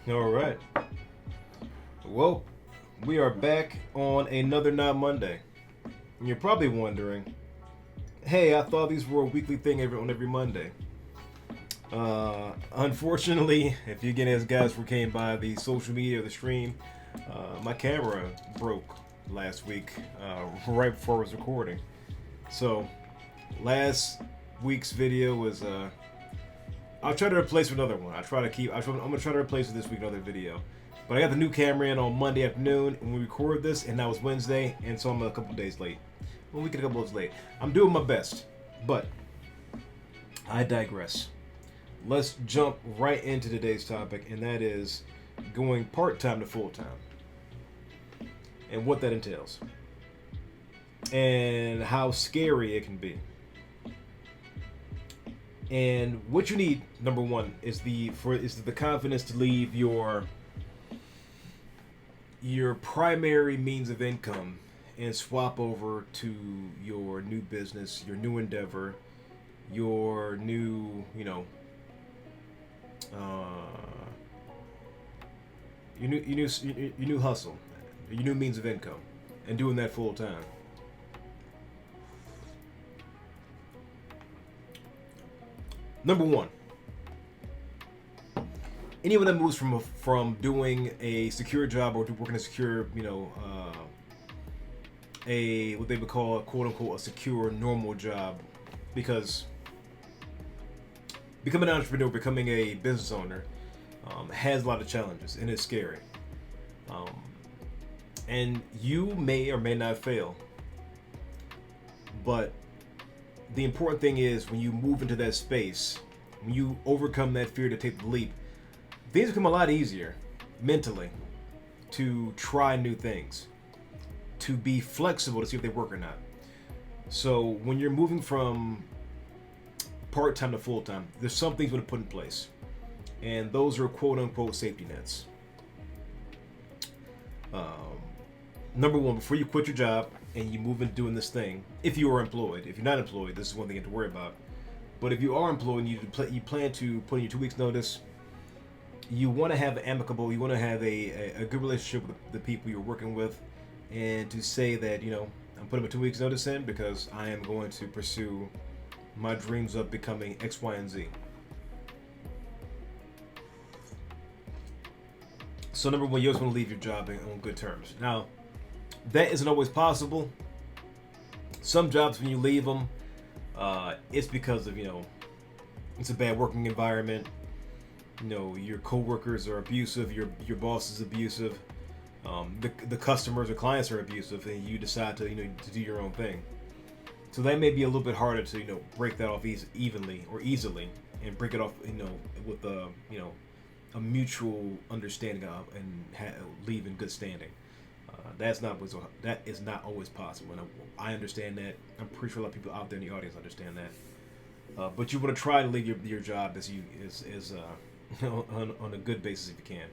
All right. Well, we are back on another Not Monday. And you're probably wondering, hey, I thought these were a weekly thing on every Monday. Unfortunately, if you again as guys who came by the social media or the stream, my camera broke last week, right before I was recording. So last week's video was I'll try to replace with another one. I'm gonna try to replace with this week another video. But I got the new camera in on Monday afternoon when we record this, and now it's Wednesday, and so I'm a couple days late. 1 week and a couple days late. I'm doing my best, but I digress. Let's jump right into today's topic, and that is going part-time to full-time, and what that entails, and how scary it can be. And what you need, number one, is the confidence to leave your primary means of income and swap over to your new business, your new endeavor, your new, your new hustle, your new means of income, and doing that full time. Number one, anyone that moves from doing a secure job or to working a secure, a what they would call a quote unquote a secure normal job, because becoming an entrepreneur, becoming a business owner, has a lot of challenges and it's scary. Um, and you may or may not fail, but the important thing is when you move into that space, when you overcome that fear to take the leap, things become a lot easier mentally to try new things, to be flexible to see if they work or not. So when you're moving from part-time to full-time, there's some things you want to put in place, and those are quote-unquote safety nets. Um, Number one, before you quit your job and you move into doing this thing, if you are employed, if you're not employed, this is one thing you have to worry about. But if you are employed and you plan to put in your 2 weeks notice, you want to have you want to have a good relationship with the people you're working with, and to say that, I'm putting my 2 weeks notice in because I am going to pursue my dreams of becoming X, Y, and Z. So number one, you always want to leave your job on good terms. Now, that isn't always possible. Some jobs, when you leave them, it's because of, it's a bad working environment. Your coworkers are abusive, your boss is abusive, the customers or clients are abusive, and you decide to to do your own thing. So that may be a little bit harder to break that off evenly or easily, and break it off with a mutual understanding of and leave in good standing. That is not always possible, and I understand that. I'm pretty sure a lot of people out there in the audience understand that. But you want to try to leave your job as on a good basis if you can.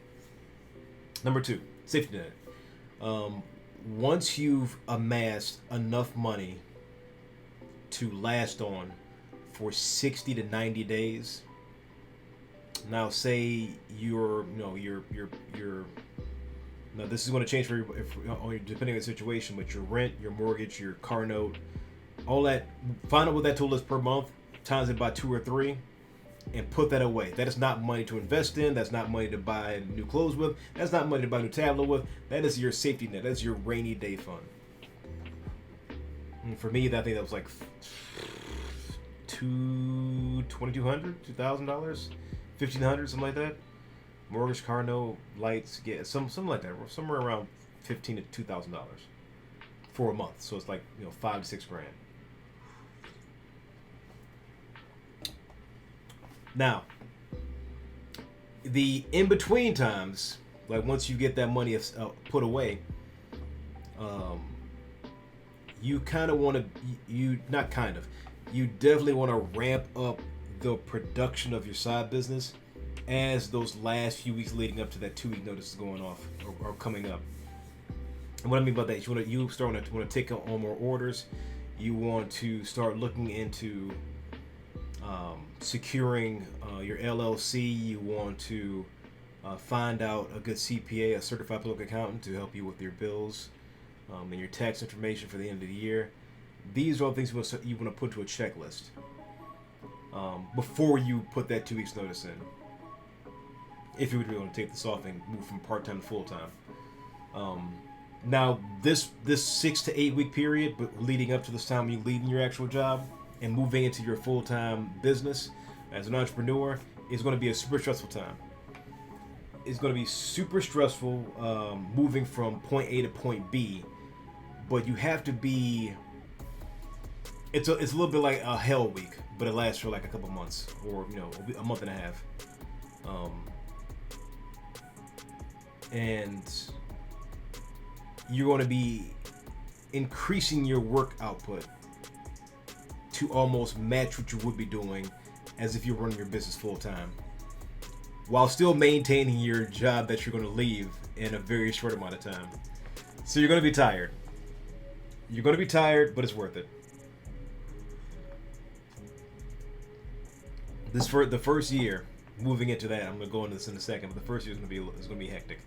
Number two, safety net. Once you've amassed enough money to last on for 60 to 90 days. Now, say you're now this is going to change for depending on the situation, but your rent, your mortgage, your car note, all that. Find out what that total is per month, times it by 2 or 3, and put that away. That is not money to invest in. That's not money to buy new clothes with. That's not money to buy a new tablet with. That is your safety net. That's your rainy day fund. And for me, I think that was like $2,200, $2,000, $1,500, something like that. Mortgage, car note, lights, get something like that. Somewhere around $1,500 to $2,000 for a month. So it's like $5 to $6 grand. Now, the in between times, like once you get that money put away, you kind of want to you definitely want to ramp up the production of your side business as those last few weeks leading up to that 2 week notice is going off or coming up. And what I mean by that is you want to take on more orders. You want to start looking into securing your LLC. You want to Find out a good CPA, a certified public accountant, to help you with your bills and your tax information for the end of the year. These are all things you want to put to a checklist before you put that 2 weeks notice in. If you would really want to take this off and move from part-time to full-time. Now, this 6 to 8 week period, but leading up to this time you leaving your actual job and moving into your full-time business as an entrepreneur, is going to be a super stressful time. It's going to be super stressful moving from point A to point B, but you have to be. It's a little bit like a hell week, but it lasts for like a couple months, or a month and a half, and you're going to be increasing your work output to almost match what you would be doing as if you're running your business full time, while still maintaining your job that you're going to leave in a very short amount of time. So you're going to be tired. You're going to be tired, but it's worth it. The first year, moving into that, I'm going to go into this in a second, but the first year is going to be hectic.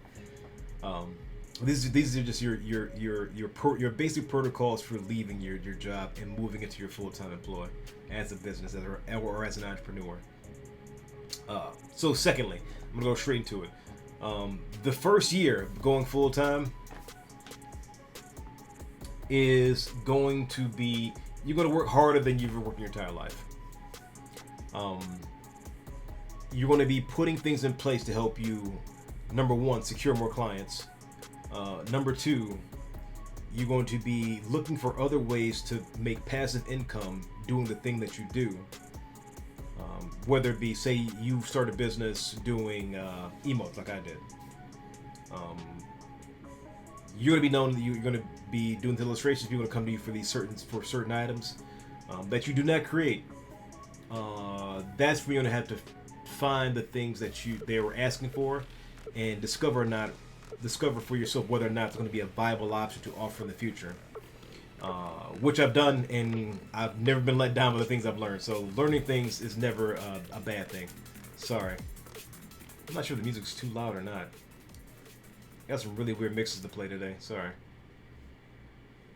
These are just your basic protocols for leaving your job and moving into your full-time employ as a business or as an entrepreneur. So secondly, I'm gonna go straight into it. The first year going full-time is going to be, you're going to work harder than you've ever worked in your entire life. You're going to be putting things in place to help you, number one, secure more clients. Number two, you're going to be looking for other ways to make passive income doing the thing that you do. Whether it be, say, you start a business doing emotes like I did. You're going to be known that you're going to be doing the illustrations. People are going to come to you for certain items that you do not create. That's where you're going to have to find the things that they were asking for and discover for yourself whether or not it's going to be a viable option to offer in the future. Which I've done, and I've never been let down by the things I've learned. So learning things is never a bad thing. Sorry. I'm not sure if the music's too loud or not. Got some really weird mixes to play today. Sorry.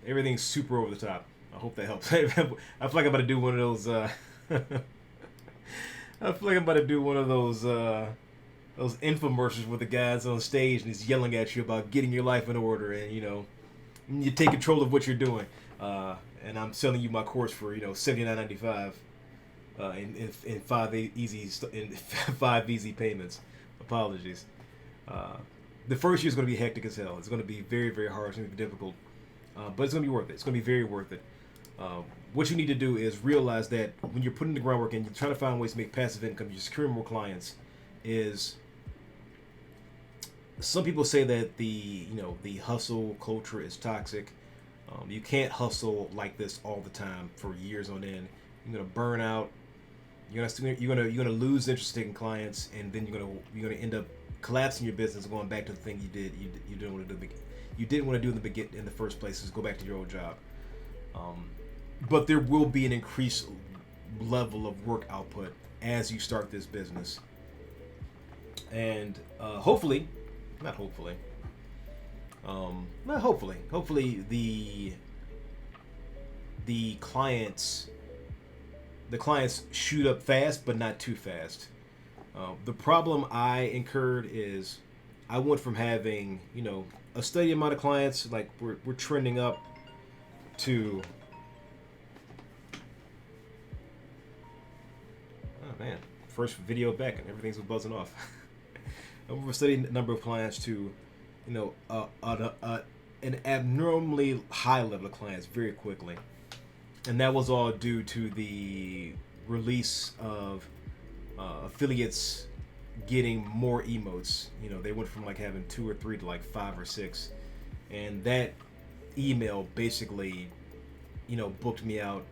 Everything's super over the top. I hope that helps. I feel like I'm about to do one of those. I feel like I'm about to do one of those infomercials with the guys on stage and he's yelling at you about getting your life in order and you take control of what you're doing. And I'm selling you my course for $79.95 in five easy payments. Apologies. The first year is going to be hectic as hell. It's going to be very, very hard. It's going to be difficult. But it's going to be worth it. It's going to be very worth it. What you need to do is realize that when you're putting the groundwork and you're trying to find ways to make passive income, you're securing more clients, is some people say that the hustle culture is toxic. You can't hustle like this all the time for years on end. You're gonna burn out. You're gonna lose interest in clients, and then you're gonna end up collapsing your business and going back to the thing you didn't want to do. You didn't want to do in the first place. Is go back to your old job. But there will be an increased level of work output as you start this business, and hopefully the clients shoot up fast, but not too fast. The problem I incurred is I went from having a steady amount of clients, like we're trending up, to man, first video back and everything's buzzing off. Over a steady number of clients to an abnormally high level of clients very quickly, and that was all due to the release of affiliates getting more emotes. They went from like having 2 or 3 to like 5 or 6, and that email basically booked me out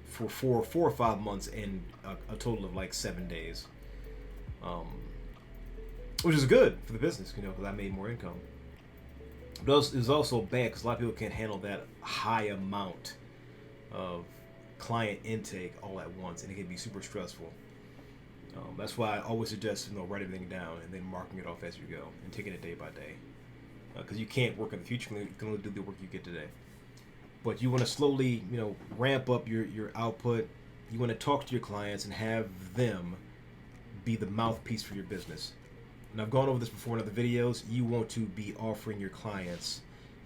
for 4 or 5 months in a total of like 7 days, which is good for the business, because I made more income. But it was also bad because a lot of people can't handle that high amount of client intake all at once, and it can be super stressful. That's why I always suggest write everything down and then marking it off as you go and taking it day by day. Because you can't work in the future. You can only do the work you get today. But you want to slowly, ramp up your output. You want to talk to your clients and have them be the mouthpiece for your business. And I've gone over this before in other videos. You want to be offering your clients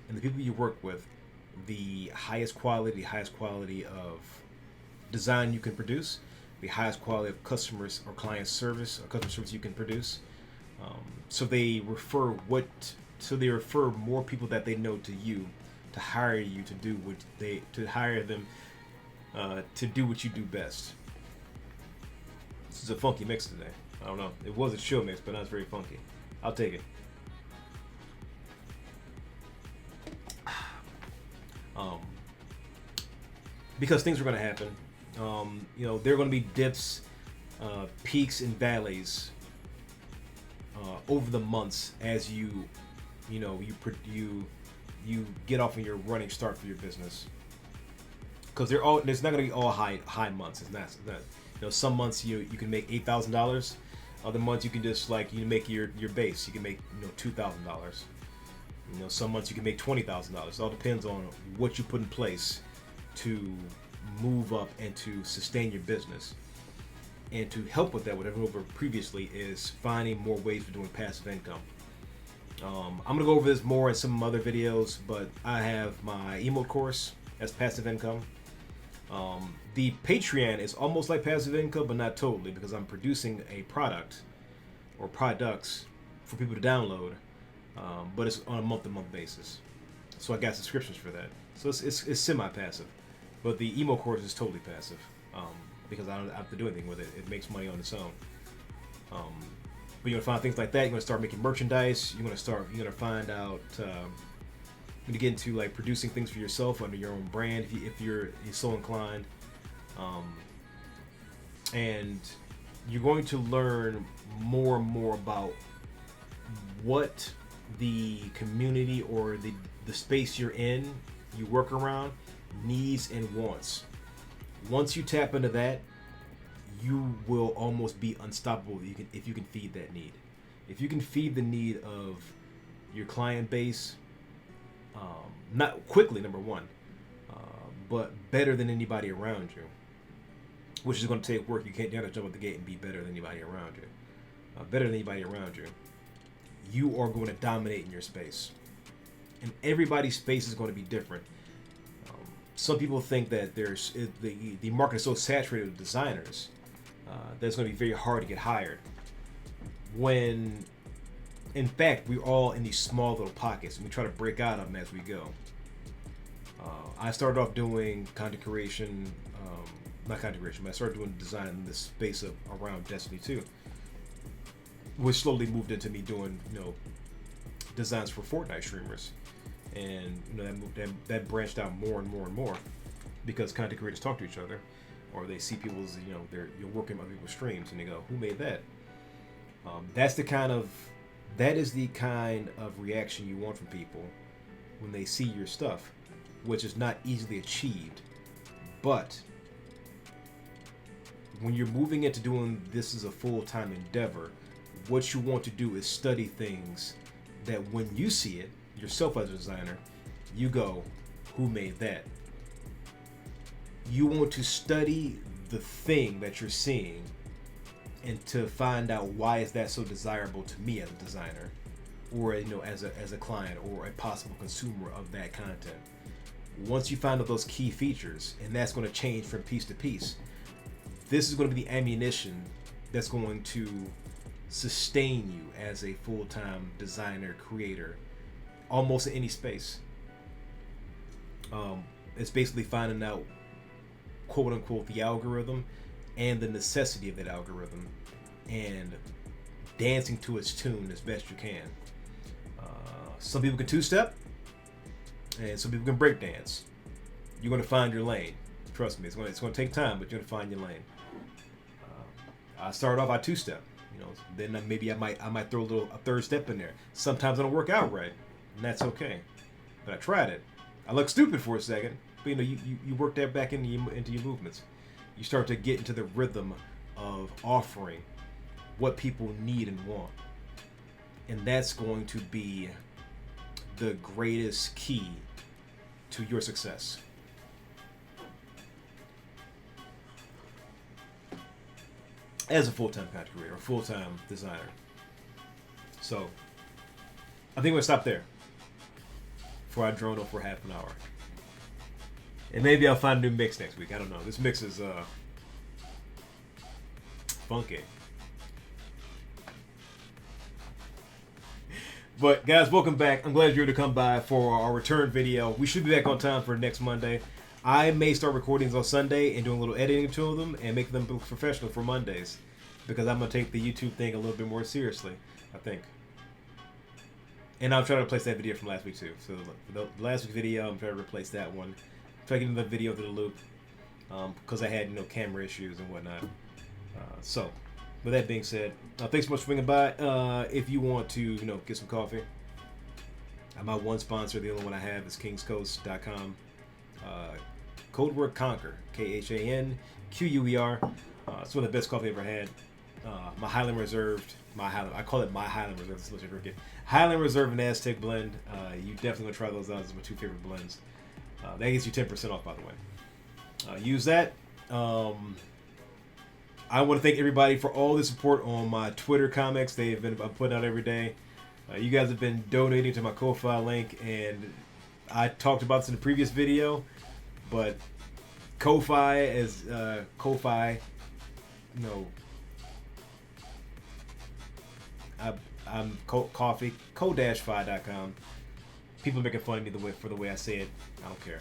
and the people you work with the highest quality of design you can produce, the highest quality of customers or client service or customer service you can produce. So they refer more people that they know to you, to hire you to do what you do best. This is a funky mix today. I don't know. It was a chill mix, but now it's very funky. I'll take it. Because things are going to happen. There are going to be dips, peaks, and valleys over the months as you get off on your running start for your business. Because there's not going to be all high months. It's not. Some months you can make $8,000. Other months you can just you make your base. You can make $2,000. Some months you can make $20,000. It all depends on what you put in place to move up and to sustain your business. And to help with that, what I've went over previously is finding more ways for doing passive income. I'm gonna go over this more in some other videos, but I have my email course as passive income. The Patreon is almost like passive income, but not totally, because I'm producing a product or products for people to download, but it's on a month-to-month basis. So I got subscriptions for that. So it's semi-passive, but the email course is totally passive because I don't have to do anything with it. It makes money on its own. But you're gonna find things like that. You're gonna start making merchandise. You're gonna find out. You're gonna get into producing things for yourself under your own brand if you're so inclined. And you're going to learn more and more about what the community or the space you're in, you work around, needs and wants. Once you tap into that, you will almost be unstoppable if you can feed that need. If you can feed the need of your client base, not quickly, number one, but better than anybody around you, which is going to take work. You have to jump at the gate and be better than anybody around you. Better than anybody around you. You are going to dominate in your space. And everybody's space is going to be different. Some people think that the market is so saturated with designers that it's going to be very hard to get hired. When, in fact, we're all in these small little pockets, and we try to break out of them as we go. I started off doing content creation, not content creation, but I started doing design in this space around Destiny 2, which slowly moved into me doing, designs for Fortnite streamers. And that branched out more and more and more because content creators talk to each other, or they see people's you're working on other people's streams and they go, who made that? That is the kind of reaction you want from people when they see your stuff, which is not easily achieved. But when you're moving into doing this as a full-time endeavor, what you want to do is study things that when you see it yourself as a designer, you go, who made that? You want to study the thing that you're seeing and to find out why is that so desirable to me as a designer, or as a client or a possible consumer of that content. Once you find out those key features, and that's going to change from piece to piece, this is going to be the ammunition that's going to sustain you as a full-time designer, creator, almost in any space. It's basically finding out, quote unquote, the algorithm and the necessity of that algorithm and dancing to its tune as best you can. Some people can two-step and some people can break dance. You're going to find your lane. Trust me, it's going to take time, but you're going to find your lane. I started off, I two-step. Then maybe I might throw a third step in there. Sometimes I don't work out right, and that's okay. But I tried it. I looked stupid for a second, but you work that back into your movements. You start to get into the rhythm of offering what people need and want. And that's going to be the greatest key to your success. As a full-time content creator, a full-time designer. So, I think we're going to stop there before I drone on for half an hour. And maybe I'll find a new mix next week. I don't know. This mix is funky. But guys, welcome back. I'm glad you're able to come by for our return video. We should be back on time for next Monday. I may start recordings on Sunday and doing a little editing to them and make them look professional for Mondays, because I'm going to take the YouTube thing a little bit more seriously, I think. And I'll try to replace that video from last week too. So the last week's video, I'm trying to replace that one. Try to get another video through the loop, because I had camera issues and whatnot. So with that being said, thanks so much for swinging by. If you want to get some coffee, my one sponsor, the only one I have, is kingscoast.com. Code word Conquer, KHANQUER. It's one of the best coffee I've ever had. My Highland Reserved, I call it my Highland Reserve. This is what you're drinking. Highland Reserve and Aztec blend. You definitely want to try those out. Those are my two favorite blends. That gets you 10% off, by the way. Use that. I want to thank everybody for all the support on my Twitter comics. They've been putting out every day. You guys have been donating to my Ko-Fi link, and I talked about this in the previous video, but Ko-Fi is Ko-Fi. I'm coffee, ko-fi.com. People are making fun of me for the way I say it. I don't care.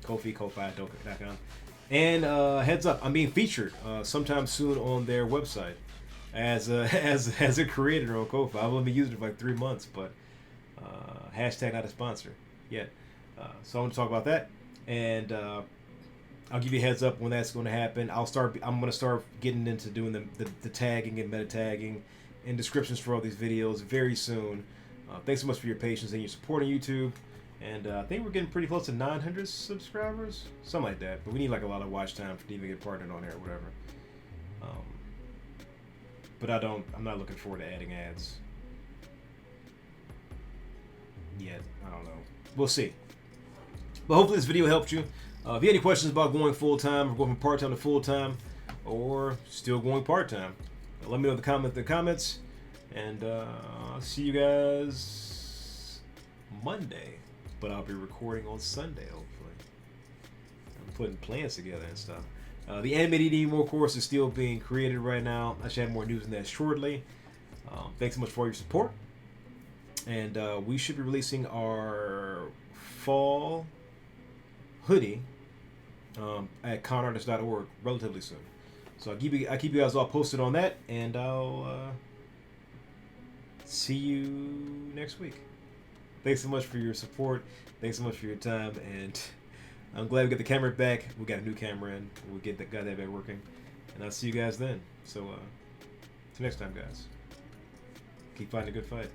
Ko-fi.com. And heads up, I'm being featured sometime soon on their website as a creator on Ko-Fi. I've only been using it for like 3 months, but hashtag not a sponsor yet. So I want to talk about that, and I'll give you a heads up when that's going to happen. I'm going to start getting into doing the tagging and meta tagging and descriptions for all these videos very soon. Thanks so much for your patience and your support on YouTube. And I think we're getting pretty close to 900 subscribers, something like that. But we need like a lot of watch time to even get partnered on there or whatever. But I'm not looking forward to adding ads yet. I don't know. We'll see. But hopefully this video helped you. If you have any questions about going full-time or going from part-time to full-time or still going part-time, let me know in the comments. And I'll see you guys Monday. But I'll be recording on Sunday, hopefully. I'm putting plans together and stuff. The animated emo course is still being created right now. I should have more news on that shortly. Thanks so much for your support. And we should be releasing our fall hoodie at conartist.org relatively soon. So I keep you guys all posted on that, and I'll see you next week. Thanks so much for your support. Thanks so much for your time, and I'm glad we got the camera back. We got a new camera in. We'll got that back working, and I'll see you guys then. So, till next time, guys. Keep fighting a good fight.